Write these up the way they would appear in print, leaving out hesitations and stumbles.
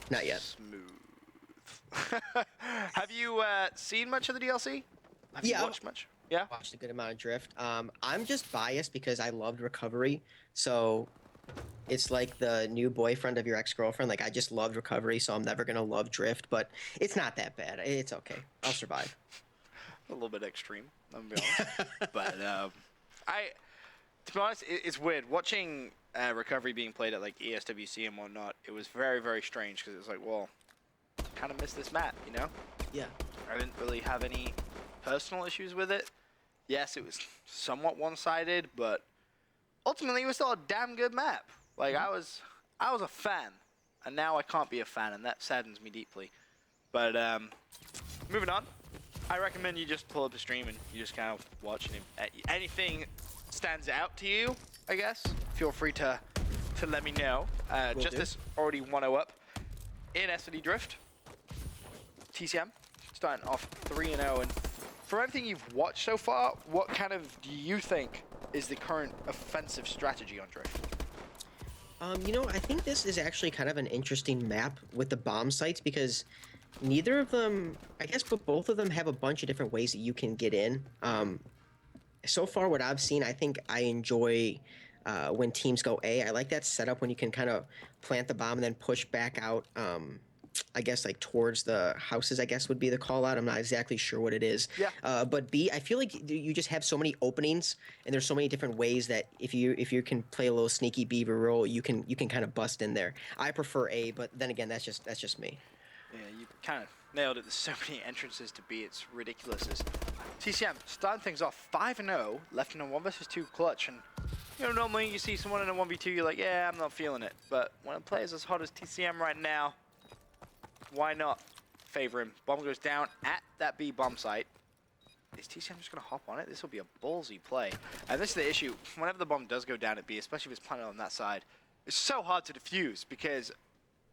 Not yet. Smooth. Have you seen much of the DLC? Have you Yeah, watched much? Yeah? watched a good amount of Drift. I'm just biased because I loved Recovery, so it's like the new boyfriend of your ex-girlfriend. Like I just loved Recovery, so I'm never gonna love Drift, but it's not that bad. It's okay. I'll survive. A little bit extreme, I'm gonna be honest. But to be honest, it's weird watching Recovery being played at like ESWC and whatnot. It was very, very strange because it was like, well, kind of missed this map, you know? Yeah. I didn't really have any personal issues with it. Yes, it was somewhat one-sided, but ultimately it was still a damn good map. Like I was a fan, and now I can't be a fan, and that saddens me deeply. But moving on, I recommend you just pull up the stream and you just kind of watch, and if anything stands out to you, I guess, feel free to let me know. JusTus already 1-0 up in SD Drift. TCM starting off 3-0, and for anything you've watched so far, what kind of do you think is the current offensive strategy on Drift? You know, I think this is actually kind of an interesting map with the bomb sites because neither of them, I guess, but both of them have a bunch of different ways that you can get in. So far, what I've seen, I think I enjoy when teams go A. I like that setup when you can kind of plant the bomb and then push back out. I guess like towards the houses, I guess would be the call out. I'm not exactly sure what it is. Yeah. But B, I feel like you just have so many openings and there's so many different ways that if you can play a little sneaky beaver role, you can kind of bust in there. I prefer A, but then again, that's just me. Yeah, you kind of nailed it. There's so many entrances to B, it's ridiculous. As TCM starting things off 5-0, left in a 1 versus 2 clutch, and you know normally you see someone in a 1v2, you're like, yeah, I'm not feeling it. But when a player's as hot as TCM right now, why not favor him? Bomb goes down at that B bomb site. Is TCM just going to hop on it? This will be a ballsy play. And this is the issue. Whenever the bomb does go down at B, especially if it's planted on that side, it's so hard to defuse because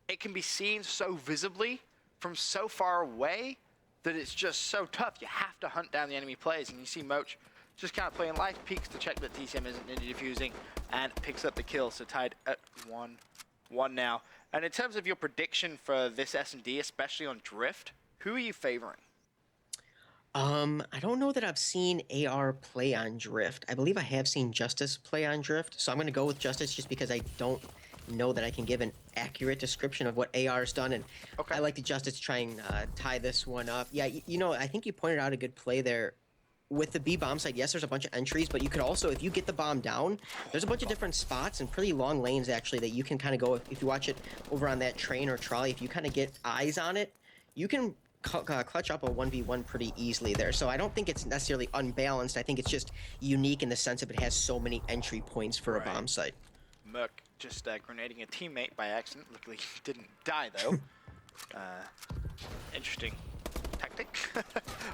it can be seen so visibly from so far away that it's just so tough. You have to hunt down the enemy players. And you see Moch just kind of playing life, peeks to check that TCM isn't ninja defusing, and picks up the kill. So tied at 1-1 now. And in terms of your prediction for this S&D, especially on Drift, who are you favoring? I don't know that I've seen AR play on Drift. I believe I have seen JusTus play on Drift, so I'm going to go with JusTus just because I don't know that I can give an accurate description of what AR's done, and Okay. I like the JusTus to try and tie this one up. Yeah, you know, I think you pointed out a good play there. With the B bomb site, yes, there's a bunch of entries, but you could also, if you get the bomb down, there's a bunch of different spots and pretty long lanes, actually, that you can kind of go, if you watch it over on that train or trolley, if you kind of get eyes on it, you can clutch up a 1v1 pretty easily there. So I don't think it's necessarily unbalanced. I think it's just unique in the sense of it has so many entry points for a bomb site. Merc just grenading a teammate by accident. Luckily, he didn't die, though. Interesting tactic.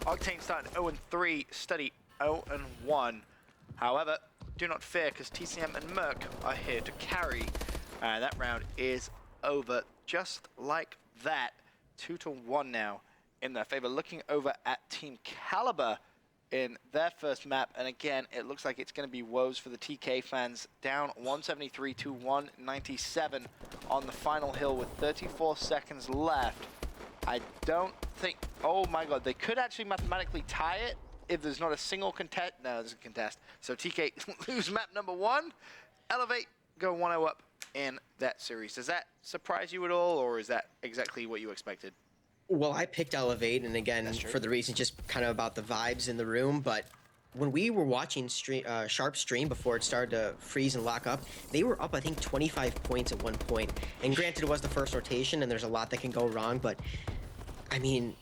Octane starting 0-3, Study 0-1. However, do not fear, because TCM and Merc are here to carry. That round is over just like that. 2-1 now in their favor. Looking over at Team Caliber in their first map, and again, it looks like it's going to be woes for the TK fans. Down 173 to 197 on the final hill with 34 seconds left. I don't think, oh my god, they could actually mathematically tie it if there's not a single contest. No, there's a contest. So TK lose map number 1, elevate, go 1-0 up in that series. Does that surprise you at all, or is that exactly what you expected? Well, I picked Elevate, and again, for the reason just kind of about the vibes in the room, but when we were watching Sharp stream before it started to freeze and lock up, they were up, I think, 25 points at one point. And granted, it was the first rotation, and there's a lot that can go wrong, but, I mean,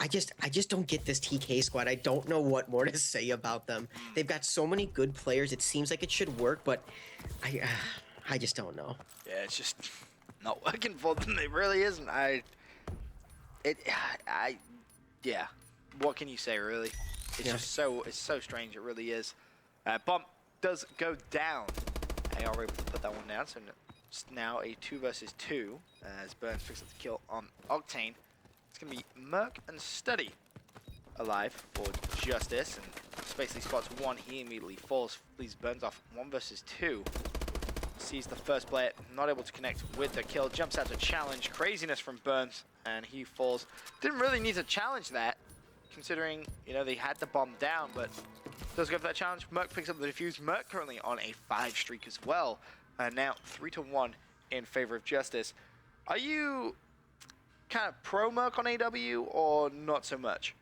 I just don't get this TK squad. I don't know what more to say about them. They've got so many good players. It seems like it should work, but I just don't know. Yeah, it's just not working for them. It really isn't. Yeah. What can you say, really? It's just so strange. It really is. Bomb does go down. They are able to put that one down. So it's now a 2 versus 2 as Burns picks up the kill on Octane. It's gonna be Merc and Study alive for JusTus, and Spacely spots one. He immediately falls, leaves Burns off 1 versus 2. sees the first player, not able to connect with the kill, jumps out to challenge, craziness from Burns, and he falls. Didn't really need to challenge that, considering, you know, they had the bomb down, but does go for that challenge. Merc picks up the defuse. Merc currently on a 5 streak as well. Now 3-1 in favor of JusTus. Are you kind of pro Merc on AW or not so much?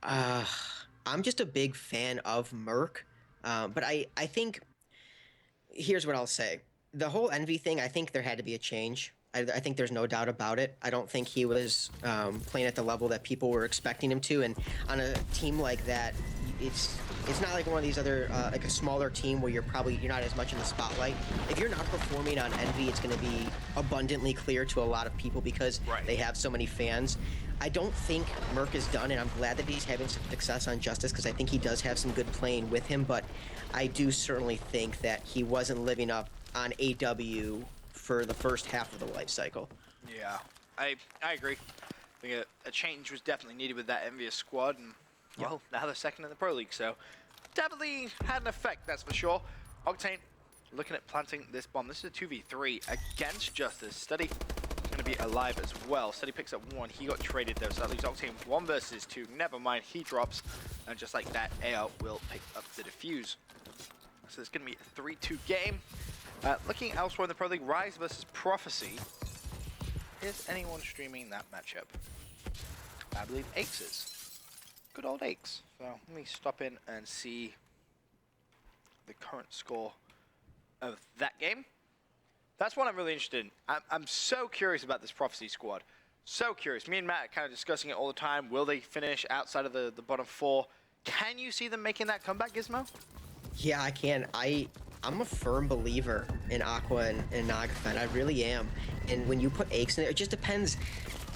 I'm just a big fan of Merc, but I think here's what I'll say. The whole Envy thing, I think there had to be a change. I think there's no doubt about it. I don't think he was playing at the level that people were expecting him to, and on a team like that, it's not like one of these other like a smaller team where you're not as much in the spotlight. If you're not performing on Envy, it's going to be abundantly clear to a lot of people because they have so many fans. I don't think Merc is done, and I'm glad that he's having some success on JusTus because I think he does have some good playing with him, but I do certainly think that he wasn't living up on AW for the first half of the life cycle. Yeah, I agree. I think a change was definitely needed with that Envious squad, and well, now they're second in the Pro League, so definitely had an effect, that's for sure. Octane looking at planting this bomb. This is a 2v3 against JusTus. Steady going to be alive as well. Steady picks up 1. He got traded though, so that leaves Octane 1 versus 2. Never mind, he drops, and just like that, AR will pick up the defuse. So it's going to be a 3-2 game. Looking elsewhere in the Pro League, Rise versus Prophecy. Is anyone streaming that matchup? I believe Aches is. Good old Aches. So let me stop in and see the current score of that game. That's what I'm really interested in. I'm so curious about this Prophecy squad. So curious. Me and Matt are kind of discussing it all the time. Will they finish outside of the bottom 4? Can you see them making that comeback, Gizmo? Yeah, I can. I'm a firm believer in Aqua and Nagafen. I really am. And when you put Aches in there, it just depends.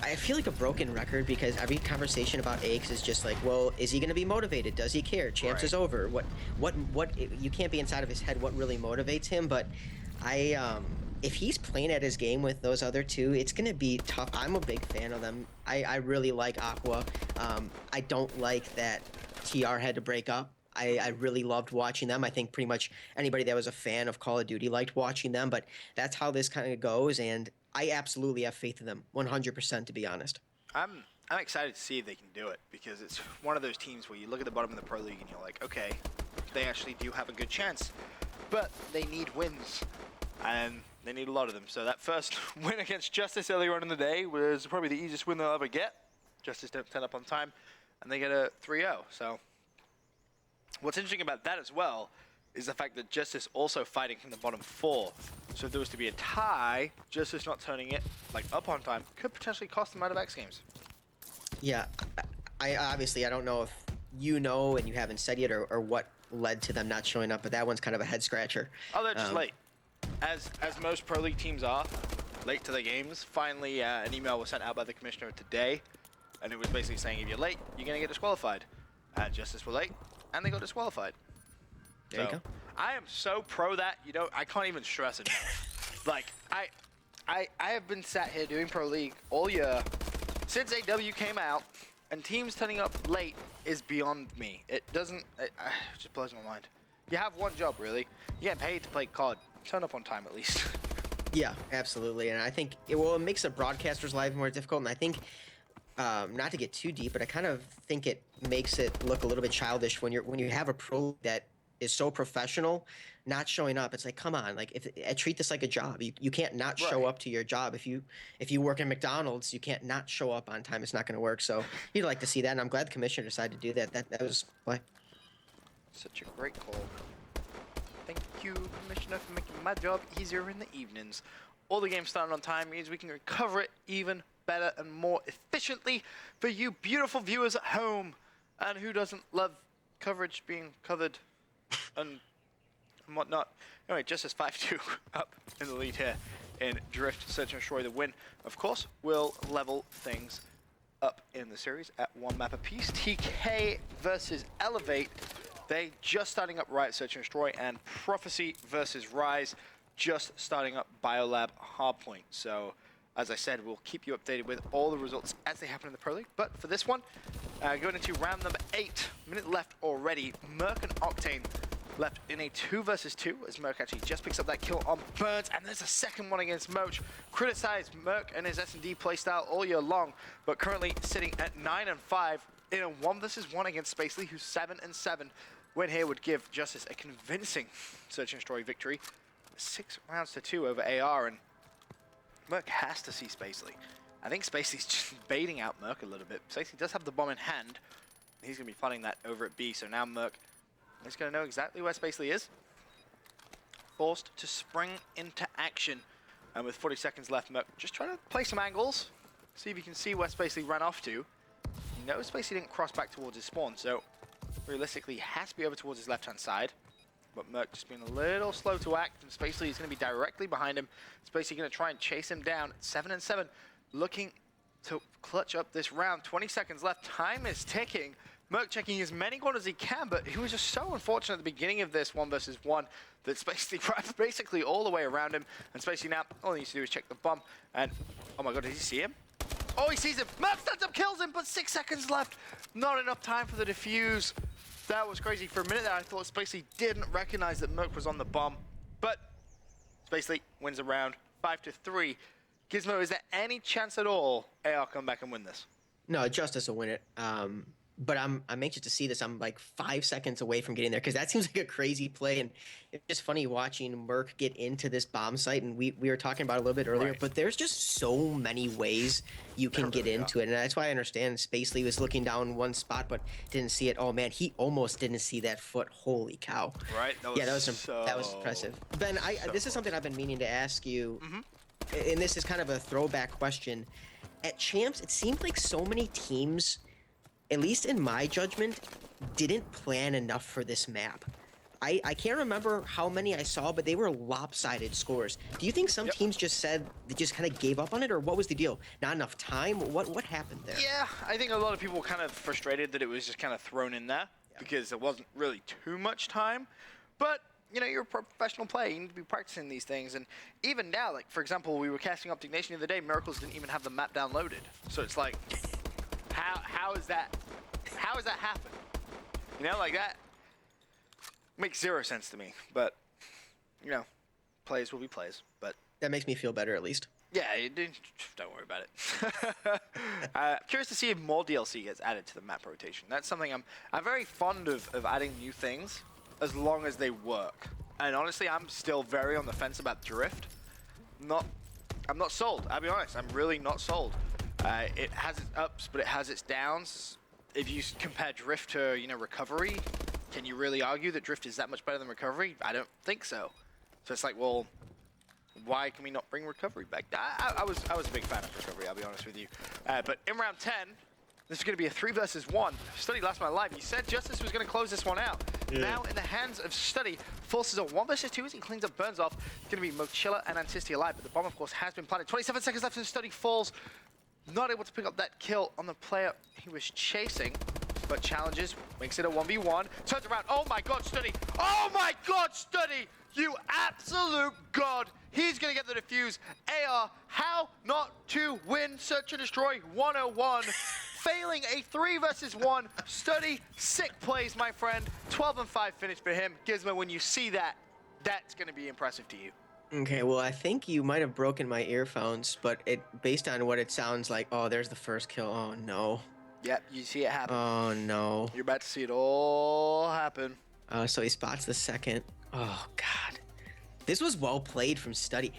I feel like a broken record because every conversation about Aches is just like, well, is he going to be motivated? Does he care? Champs is over. What? You can't be inside of his head what really motivates him. But if he's playing at his game with those other two, it's going to be tough. I'm a big fan of them. I really like Aqua. I don't like that TR had to break up. I really loved watching them. I think pretty much anybody that was a fan of Call of Duty liked watching them, but that's how this kind of goes, and I absolutely have faith in them, 100% to be honest. I'm excited to see if they can do it, because it's one of those teams where you look at the bottom of the Pro League and you're like, okay, they actually do have a good chance, but they need wins, and they need a lot of them. So that first win against JusTus earlier on in the day was probably the easiest win they'll ever get. JusTus don't turn up on time, and they get a 3-0, so... What's interesting about that as well is the fact that JusTus also fighting from the bottom 4. So if there was to be a tie, JusTus not turning it up on time could potentially cost them out of X Games. Yeah, I obviously I don't know if you know and you haven't said yet or what led to them not showing up, but that one's kind of a head scratcher. Oh, they're just late. As most Pro League teams are, late to the games. Finally, an email was sent out by the commissioner today, and it was basically saying if you're late, you're going to get disqualified. JusTus were late, and they got disqualified. There you go. I am so pro that, I can't even stress it. Like, I have been sat here doing Pro League all year since AW came out, and teams turning up late is beyond me. It just blows my mind. You have one job, really. You get paid to play COD. Turn up on time, at least. Yeah, absolutely. And I think it makes a broadcaster's life more difficult, and I think not to get too deep, but I kind of think it makes it look a little bit childish when you have a pro that is so professional, not showing up. It's like, come on, like I treat this like a job. You can't not show up to your job. If you work in McDonald's, you can't not show up on time. It's not going to work. So you'd like to see that, and I'm glad the commissioner decided to do that. That was play. Such a great call. Thank you, Commissioner, for making my job easier in the evenings. All the games starting on time means we can recover it even better and more efficiently for you beautiful viewers at home. And who doesn't love coverage being covered and whatnot? Anyway, JusTus 5-2 up in the lead here in Drift, Search and Destroy. The win, of course, will level things up in the series at 1 map apiece. TK versus Elevate. They just starting up Riot Search and Destroy, and Prophecy versus Rise just starting up Biolab Hardpoint. So, as I said, we'll keep you updated with all the results as they happen in the Pro League. But for this one, going into round number 8, minute left already. Merc and Octane left in a 2 versus 2 as Merc actually just picks up that kill on Burns, and there's a second one against Moch. Criticized Merc and his S&D playstyle all year long, but currently sitting at 9-5 in a 1 versus 1 against Spacely, who's 7-7. Win here would give JusTus a convincing Search and Destroy victory. 6 rounds to 2 over AR, and Merc has to see Spacely. I think Spacely's just baiting out Merc a little bit. Spacely does have the bomb in hand. He's going to be funding that over at B, so now Merc is going to know exactly where Spacely is. Forced to spring into action. And with 40 seconds left, Merc just trying to play some angles. See if you can see where Spacely ran off to. He knows Spacely didn't cross back towards his spawn, so realistically he has to be over towards his left-hand side. But Merc just being a little slow to act, and Spacely is going to be directly behind him. Spacely going to try and chase him down. 7-7, looking to clutch up this round. 20 seconds left, time is ticking. Merc checking as many corners as he can, but he was just so unfortunate at the beginning of this 1 versus 1 that Spacely wrapped basically all the way around him. And Spacely now, all he needs to do is check the bomb. And, oh my god, did he see him? Oh, he sees him. Merc stands up, kills him, but 6 seconds left. Not enough time for the defuse. That was crazy. For a minute there, I thought Spacely didn't recognize that Merc was on the bomb. But Spacely wins a round, 5-3. Gizmo, is there any chance at all AR come back and win this? No, JusTus will win it. But I'm anxious to see this. I'm like 5 seconds away from getting there because that seems like a crazy play, and it's just funny watching Merc get into this bomb site. And we were talking about it a little bit earlier, but there's just so many ways you can get into it, and that's why I understand Spacely was looking down one spot but didn't see it. Oh man, he almost didn't see that foot. Holy cow! Right? That was that was impressive. Ben, this is something I've been meaning to ask you, and this is kind of a throwback question. At Champs, it seemed like so many teams, at least in my judgment, didn't plan enough for this map. I can't remember how many I saw, but they were lopsided scores. Do you think some teams just said they just kind of gave up on it, or what was the deal? Not enough time? What happened there? Yeah, I think a lot of people were kind of frustrated that it was just kind of thrown in there because there wasn't really too much time. But you know, you're a professional player. You need to be practicing these things. And even now, like for example, we were casting Optic Nation the other day. Miracles didn't even have the map downloaded. So it's like, how is that? How has that happened? You know, like that makes zero sense to me. But you know, players will be players. But that makes me feel better, at least. Yeah, don't worry about it. Curious to see if more DLC gets added to the map rotation. That's something I'm very fond of adding new things, as long as they work. And honestly, I'm still very on the fence about Drift. I'm not sold. I'll be honest. I'm really not sold. It has its ups, but it has its downs. If you compare Drift to, you know, Recovery, can you really argue that Drift is that much better than Recovery? I don't think so. So it's like, well, why can we not bring Recovery back? I was a big fan of Recovery, I'll be honest with you. But in round 10, this is going to be a 3 versus 1. Study Last Man Alive. He said JusTus was going to close this one out. Yeah. Now in the hands of Study, forces a 1 versus 2 as he cleans up Burns off. It's going to be Mochilla and Antisti alive, but the bomb, of course, has been planted. 27 seconds left and Study falls. Not able to pick up that kill on the player he was chasing, but challenges, makes it a 1v1. Turns around. Oh my god, Study. Oh my god, Study. You absolute god. He's going to get the defuse. AR, how not to win Search and Destroy 101. Failing a 3 versus 1. Study, sick plays, my friend. 12-5 finish for him. Gizmo, when you see that, that's going to be impressive to you. Okay, well, I think you might have broken my earphones, but based on what it sounds like, oh, there's the first kill. Oh, no. Yep, you see it happen. Oh, no. You're about to see it all happen. So he spots the second. Oh, God. This was well played from Study.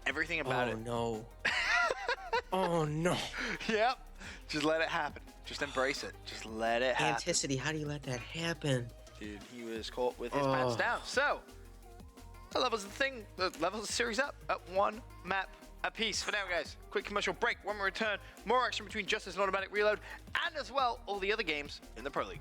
Everything about it. Oh, no. Oh, no. Yep. Just let it happen. Just embrace it. Just let it happen. Anticity, how do you let that happen? Dude, he was caught with his pants down. So, that levels the thing, levels the series up at 1 map apiece. For now, guys, quick commercial break. When we return, more action between JusTus and Automatic Reload, and as well, all the other games in the Pro League.